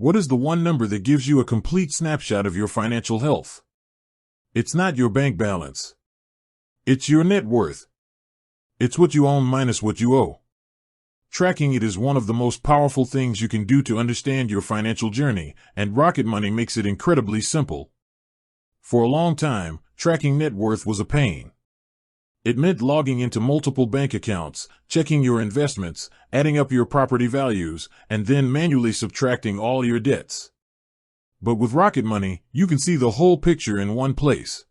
What is the one number that gives you a complete snapshot of your financial health? It's not your bank balance. It's your net worth. It's what you own minus what you owe. Tracking it is one of the most powerful things you can do to understand your financial journey, and Rocket Money makes it incredibly simple. For a long time, tracking net worth was a pain. It meant logging into multiple bank accounts, checking your investments, adding up your property values, and then manually subtracting all your debts. But with Rocket Money, you can see the whole picture in one place.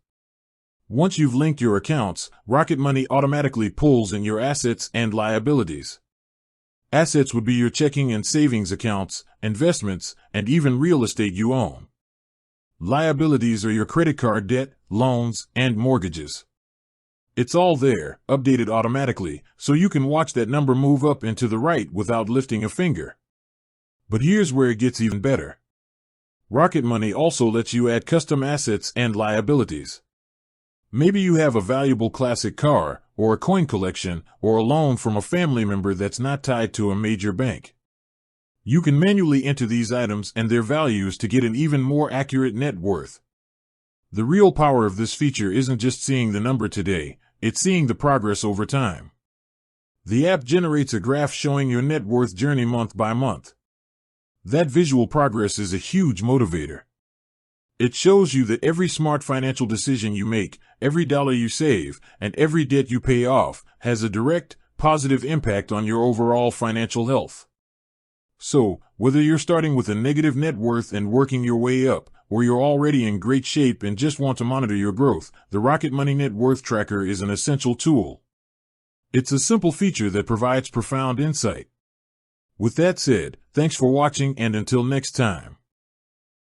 Once you've linked your accounts, Rocket Money automatically pulls in your assets and liabilities. Assets would be your checking and savings accounts, investments, and even real estate you own. Liabilities are your credit card debt, loans, and mortgages. It's all there, updated automatically, so you can watch that number move up and to the right without lifting a finger. But here's where it gets even better. Rocket Money also lets you add custom assets and liabilities. Maybe you have a valuable classic car, or a coin collection, or a loan from a family member that's not tied to a major bank. You can manually enter these items and their values to get an even more accurate net worth. The real power of this feature isn't just seeing the number today, it's seeing the progress over time. The app generates a graph showing your net worth journey month by month. That visual progress is a huge motivator. It shows you that every smart financial decision you make, every dollar you save, and every debt you pay off has a direct, positive impact on your overall financial health. So, whether you're starting with a negative net worth and working your way up, or you're already in great shape and just want to monitor your growth, the Rocket Money Net Worth Tracker is an essential tool. It's a simple feature that provides profound insight. With that said, thanks for watching, and until next time.